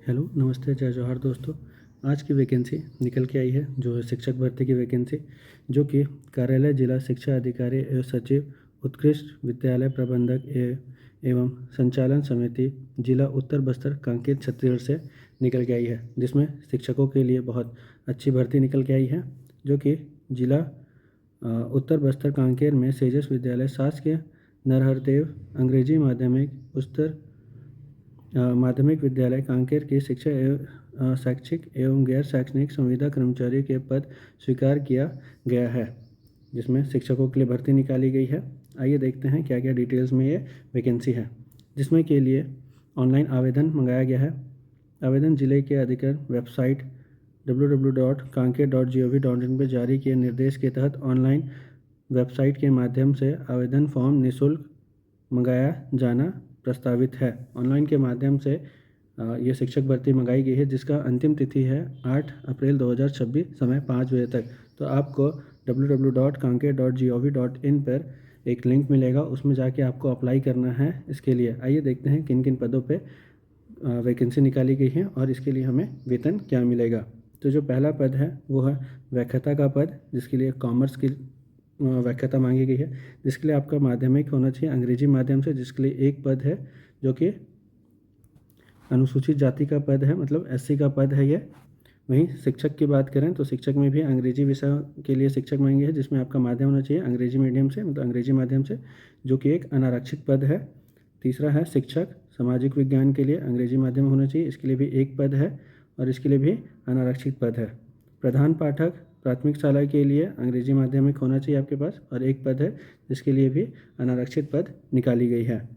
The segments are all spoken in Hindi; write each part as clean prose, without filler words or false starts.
हेलो, नमस्ते, जय जौहर दोस्तों। आज की वैकेंसी निकल के आई है जो है शिक्षक भर्ती की वैकेंसी, जो कि कार्यालय जिला शिक्षा अधिकारी एवं सचिव उत्कृष्ट विद्यालय प्रबंधक एवं संचालन समिति जिला उत्तर बस्तर कांकेर छत्तीसगढ़ से निकल के आई है, जिसमें शिक्षकों के लिए बहुत अच्छी भर्ती निकल के आई है। जो कि जिला उत्तर बस्तर कांकेर में सेजस विद्यालय शासकीय नरहरदेव अंग्रेजी माध्यमिक उच्चतर माध्यमिक विद्यालय कांकेर की शिक्षा एवं शैक्षिक एवं गैर शैक्षणिक संविदा कर्मचारी के पद स्वीकार किया गया है, जिसमें शिक्षकों के लिए भर्ती निकाली गई है। आइए देखते हैं क्या क्या डिटेल्स में ये वैकेंसी है, जिसमें के लिए ऑनलाइन आवेदन मंगाया गया है। आवेदन जिले के अधिकृत वेबसाइट www.kanker.gov.in पर जारी किए निर्देश के तहत ऑनलाइन वेबसाइट के माध्यम से आवेदन फॉर्म निःशुल्क मंगाया जाना प्रस्तावित है। ऑनलाइन के माध्यम से ये शिक्षक भर्ती मंगाई गई है, जिसका अंतिम तिथि है 8 अप्रैल 2026 समय 5 बजे तक। तो आपको www.kanker.gov.in पर एक लिंक मिलेगा, उसमें जाके आपको अप्लाई करना है इसके लिए। आइए देखते हैं किन किन पदों पे वैकेंसी निकाली गई है और इसके लिए हमें वेतन क्या मिलेगा। तो जो पहला पद है वो है व्याख्याता का पद, जिसके लिए कॉमर्स की व्याख्याता मांगी गई है, जिसके लिए आपका माध्यमिक होना चाहिए अंग्रेजी माध्यम से, जिसके लिए एक पद है जो कि अनुसूचित जाति का पद है, मतलब एससी का पद है ये। वहीं शिक्षक की बात करें तो शिक्षक में भी अंग्रेजी विषय के लिए शिक्षक मांगी है, जिसमें आपका माध्यम होना चाहिए अंग्रेजी मीडियम से, मतलब अंग्रेजी माध्यम से, जो कि एक अनारक्षित पद है। तीसरा है शिक्षक सामाजिक विज्ञान के लिए अंग्रेजी माध्यम होना चाहिए, इसके लिए भी एक पद है और इसके लिए भी अनारक्षित पद है। प्रधान पाठक प्राथमिक शाला के लिए अंग्रेजी माध्यमिक होना चाहिए आपके पास और एक पद है, जिसके लिए भी अनारक्षित पद निकाली गई है।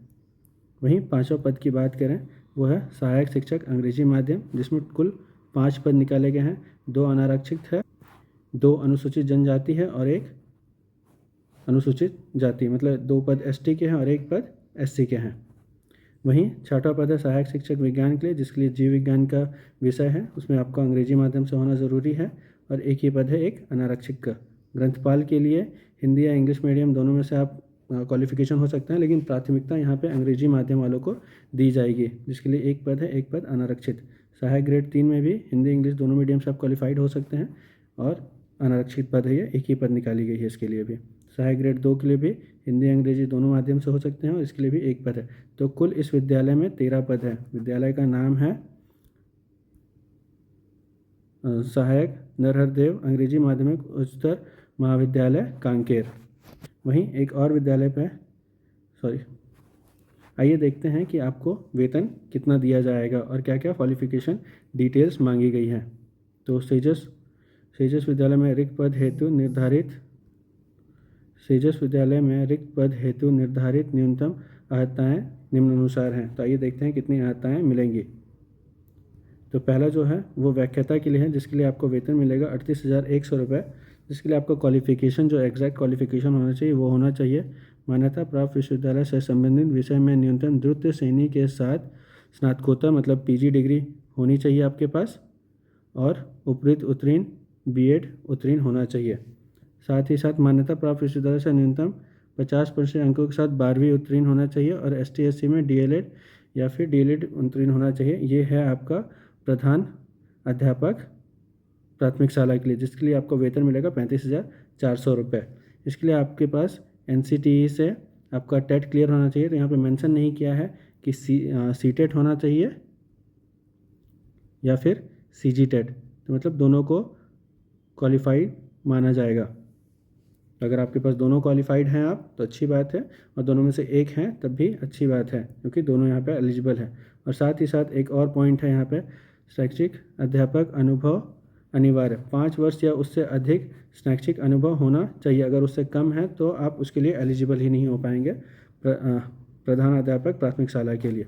वहीं पांचवा पद की बात करें वो है सहायक शिक्षक अंग्रेजी माध्यम, जिसमें कुल 5 पद निकाले गए हैं। 2 अनारक्षित है, 2 अनुसूचित जनजाति है और एक अनुसूचित जाति, मतलब 2 पद एसटी के हैं और एक पद एससी के हैं। वहीं छठा पद है सहायक शिक्षक विज्ञान के लिए, जिसके लिए जीव विज्ञान का विषय है, उसमें आपको अंग्रेजी माध्यम से होना ज़रूरी है और एक ही पद है एक अनारक्षित का। ग्रंथपाल के लिए हिंदी या इंग्लिश मीडियम दोनों में से आप क्वालिफिकेशन हो सकता है, लेकिन प्राथमिकता यहाँ पे अंग्रेजी माध्यम वालों को दी जाएगी, जिसके लिए एक पद है एक पद अनारक्षित। सहायक ग्रेड 3 में भी हिंदी इंग्लिश दोनों मीडियम से आप क्वालिफाइड हो सकते हैं और अनारक्षित पद है ये, एक ही पद निकाली गई है इसके लिए भी। सहायक ग्रेड 2 के लिए भी हिंदी अंग्रेजी दोनों माध्यम से हो सकते हैं और इसके लिए भी एक पद है। तो कुल इस विद्यालय में 13 पद है। विद्यालय का नाम है सहायक नरहरदेव अंग्रेजी माध्यमिक उच्चतर महाविद्यालय कांकेर। वहीं एक और विद्यालय पे आइए देखते हैं कि आपको वेतन कितना दिया जाएगा और क्या क्या क्वालिफिकेशन डिटेल्स मांगी गई है। तो सेजस विद्यालय में रिक्त पद हेतु निर्धारित न्यूनतम आहताएँ निम्नानुसार हैं। तो आइए देखते हैं कितनी आहताएँ मिलेंगी। तो पहला जो है वो व्याख्याता के लिए है, जिसके लिए आपको वेतन मिलेगा 38,100 रुपये, जिसके लिए आपका क्वालिफिकेशन जो एग्जैक्ट क्वालिफिकेशन होना चाहिए वो होना चाहिए मान्यता प्राप्त विश्वविद्यालय से संबंधित विषय में न्यूनतम द्वितीय श्रेणी के साथ स्नातकोत्तर मतलब पीजी डिग्री होनी चाहिए आपके पास और उपरीत उत्तीर्ण बीएड उत्तीर्ण होना चाहिए। साथ ही साथ मान्यता प्राप्त विश्वविद्यालय से न्यूनतम 50% अंकों के साथ 12वीं उत्तीर्ण होना चाहिए और एसटी एससी में डीएलएड या फिर डीएलएड उत्तीर्ण होना चाहिए। ये है आपका प्रधान अध्यापक प्राथमिक शाला के लिए, जिसके लिए आपको वेतन मिलेगा 35,400 रुपये। इसके लिए आपके पास एनसीटीई से आपका टेट क्लियर होना चाहिए। तो यहाँ पे मेंशन नहीं किया है कि सीटेट होना चाहिए या फिर सीजी टेट, तो मतलब दोनों को क्वालिफाइड माना जाएगा। अगर आपके पास दोनों क्वालिफाइड हैं आप तो अच्छी बात है, और दोनों में से एक हैं तब भी अच्छी बात है, क्योंकि दोनों यहाँ पे एलिजिबल है। और साथ ही साथ एक और पॉइंट है यहाँ पे, शैक्षिक अध्यापक अनुभव अनिवार्य, 5 वर्ष या उससे अधिक शैक्षिक अनुभव होना चाहिए। अगर उससे कम है तो आप उसके लिए एलिजिबल ही नहीं हो पाएंगे प्रधान अध्यापक प्राथमिक शाला के लिए।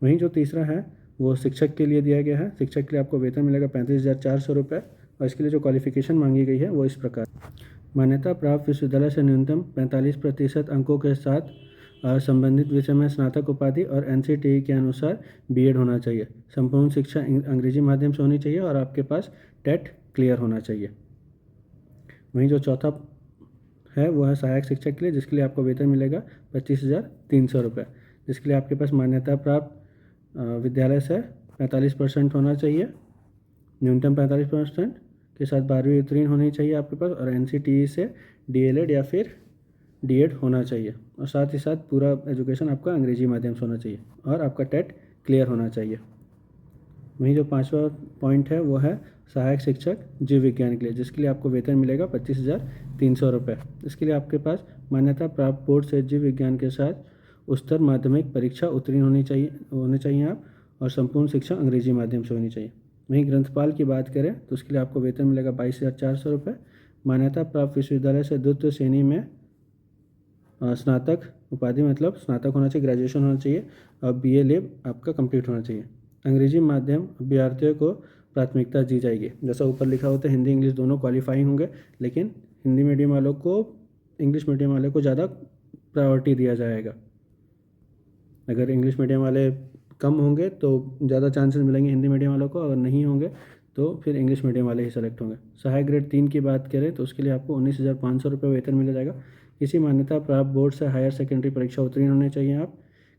वहीं जो तीसरा है वो शिक्षक के लिए दिया गया है। शिक्षक के लिए आपको वेतन मिलेगा 35,400 रुपये और इसके लिए जो क्वालिफिकेशन मांगी गई है वो इस प्रकार। मान्यता प्राप्त विश्वविद्यालय से न्यूनतम 45% अंकों के साथ संबंधित विषय में स्नातक उपाधि और एनसीटीई के अनुसार बीएड होना चाहिए। संपूर्ण शिक्षा अंग्रेजी माध्यम से होनी चाहिए और आपके पास टेट क्लियर होना चाहिए। वहीं जो चौथा है वो है सहायक शिक्षक के लिए, जिसके लिए आपको वेतन मिलेगा 25,300 रुपये, जिसके लिए आपके पास मान्यता प्राप्त विद्यालय से 45% होना चाहिए, न्यूनतम 45% के साथ 12वीं उत्तीर्ण होनी चाहिए आपके पास, और NCTE से DLED या फिर D.Ed होना चाहिए, और साथ ही साथ पूरा एजुकेशन आपका अंग्रेजी माध्यम से होना चाहिए, और आपका टेट क्लियर होना चाहिए। वहीं जो 5वां पॉइंट है वो है सहायक शिक्षक जीव विज्ञान के लिए, जिसके लिए आपको वेतन मिलेगा 25,300 रुपये। इसके लिए आपके पास मान्यता प्राप्त बोर्ड से जीव विज्ञान के साथ उच्चतर माध्यमिक परीक्षा उत्तीर्ण होने चाहिए आप, और संपूर्ण शिक्षा अंग्रेजी माध्यम से होनी चाहिए। वहीं ग्रंथपाल की बात करें तो उसके लिए आपको वेतन मिलेगा 22,400 रुपये। मान्यता प्राप्त विश्वविद्यालय से द्वितीय श्रेणी में स्नातक उपाधि, मतलब स्नातक होना चाहिए, ग्रेजुएशन होना चाहिए, और BA आपका कंप्लीट होना चाहिए। अंग्रेजी माध्यम अभ्यर्थियों को प्राथमिकता दी जाएगी। जैसा ऊपर लिखा होता है, हिंदी इंग्लिश दोनों क्वालिफाइंग होंगे, लेकिन हिंदी मीडियम वालों को इंग्लिश मीडियम वाले को ज़्यादा प्रायोरिटी दिया जाएगा। अगर इंग्लिश मीडियम वाले कम होंगे तो ज़्यादा चांसेस मिलेंगे हिंदी मीडियम वालों को, अगर नहीं होंगे तो फिर इंग्लिश मीडियम वाले ही सेलेक्ट होंगे। सहायक ग्रेड 3 की बात करें तो उसके लिए आपको 19,500 रुपये वेतन मिल जाएगा। किसी मान्यता प्राप्त बोर्ड से हायर सेकेंडरी परीक्षा उत्तीर्ण होने चाहिए आप।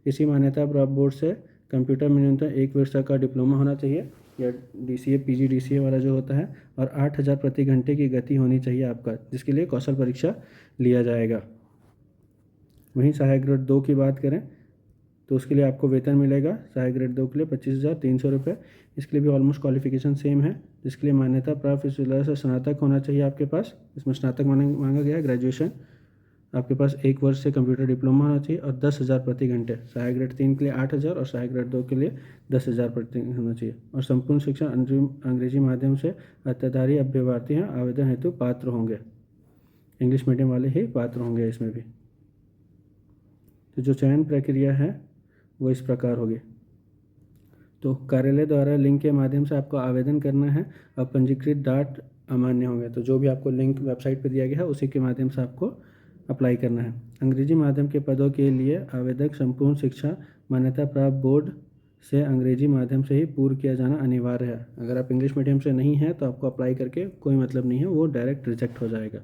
किसी मान्यता प्राप्त बोर्ड से कंप्यूटर में न्यूनतम 1 वर्ष का डिप्लोमा होना चाहिए, या DCA PG DCA वाला जो होता है, और 8,000 प्रति घंटे की गति होनी चाहिए आपका, जिसके लिए कौशल परीक्षा लिया जाएगा। वहीं सहायक ग्रेड 2 की बात करें तो उसके लिए आपको वेतन मिलेगा सहायक ग्रेड 2 के लिए 25,300 रुपये। इसके लिए भी ऑलमोस्ट क्वालिफिकेशन सेम है, जिसके लिए मान्यता प्राप्त विश्वविद्यालय से स्नातक होना चाहिए आपके पास। इसमें स्नातक मांगा गया है, ग्रेजुएशन आपके पास 1 वर्ष से कंप्यूटर डिप्लोमा होना चाहिए, और 10,000 प्रति घंटे। सहायक ग्रेड 3 के लिए 8,000 और सहायक ग्रेड 2 के लिए 10,000 प्रति होना चाहिए, और संपूर्ण शिक्षा अंग्रेजी माध्यम से अत्याधारी अभ्यर्थी हैं आवेदन हेतु पात्र होंगे। इंग्लिश मीडियम वाले ही पात्र होंगे इसमें भी। तो जो चयन प्रक्रिया है वो इस प्रकार होगी। तो कार्यालय द्वारा लिंक के माध्यम से आपको आवेदन करना है, और पंजीकृत डाट अमान्य होंगे। तो जो भी आपको लिंक वेबसाइट पर दिया गया है उसी के माध्यम से आपको अप्लाई करना है। अंग्रेजी माध्यम के पदों के लिए आवेदक संपूर्ण शिक्षा मान्यता प्राप्त बोर्ड से अंग्रेजी माध्यम से ही पूर्ण किया जाना अनिवार्य है। अगर आप इंग्लिश मीडियम से नहीं हैं तो आपको अप्लाई करके कोई मतलब नहीं है, वो डायरेक्ट रिजेक्ट हो जाएगा।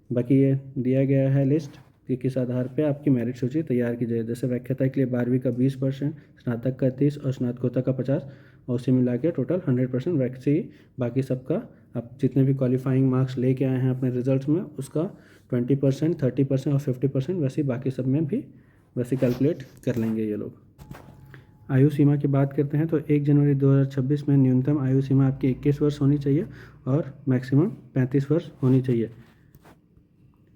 बाकी ये दिया गया है लिस्ट कि किस आधार पे आपकी मेरिट सूची तैयार की जाए। जैसे व्याख्याता के लिए 12वीं का 20%, स्नातक का 30 और स्नातकोत्तर का 50, और उसे मिला के टोटल 100% वैक्सी। बाकी सबका आप जितने भी क्वालिफाइंग मार्क्स लेके आए हैं अपने रिजल्ट्स में, उसका 20%, 30% और 50% वैसे बाकी सब में भी वैसे कैलकुलेट कर लेंगे ये लोग। आयु सीमा की बात करते हैं तो 1 जनवरी 2026 में न्यूनतम आयु सीमा आपकी 21 वर्ष होनी चाहिए, और मैक्सिमम 35 वर्ष होनी चाहिए।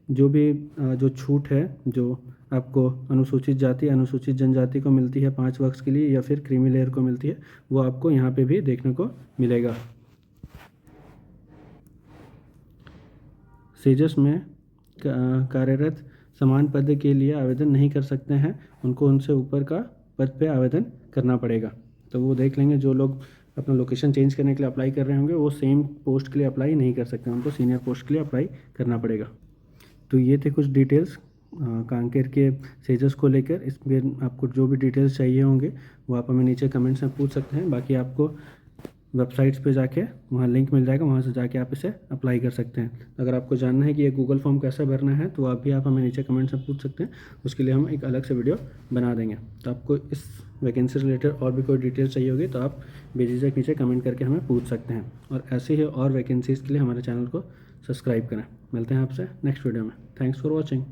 जो छूट है जो आपको अनुसूचित जाति अनुसूचित जनजाति को मिलती है 5 वर्ष के लिए, या फिर क्रीमी लेयर को मिलती है, वो आपको यहाँ पे भी देखने को मिलेगा। सेजस में कार्यरत समान पद के लिए आवेदन नहीं कर सकते हैं, उनको उनसे ऊपर का पद पे आवेदन करना पड़ेगा। तो वो देख लेंगे, जो लोग अपना लोकेशन चेंज करने के लिए अप्लाई कर रहे होंगे वो सेम पोस्ट के लिए अप्लाई नहीं कर सकते, उनको सीनियर पोस्ट के लिए अप्लाई करना पड़ेगा। तो ये थे कुछ डिटेल्स कांकेर के सेजस को लेकर। इसमें आपको जो भी डिटेल्स चाहिए होंगे वो आप हमें नीचे कमेंट्स में पूछ सकते हैं। बाकी आपको वेबसाइट्स पे जाके वहाँ लिंक मिल जाएगा, वहाँ से जाके आप इसे अप्लाई कर सकते हैं। अगर आपको जानना है कि ये गूगल फॉर्म कैसे भरना है तो आप हमें नीचे कमेंट्स में पूछ सकते हैं, उसके लिए हम एक अलग से वीडियो बना देंगे। तो आपको इस वैकेंसी से रिलेटेड और भी कोई डिटेल्स चाहिए होगी तो आप बेझिझक नीचे कमेंट करके हमें पूछ सकते हैं, और ऐसे ही और वैकेंसीज़ के लिए हमारे चैनल को सब्सक्राइब करें। मिलते हैं आपसे नेक्स्ट वीडियो में। Thanks for watching.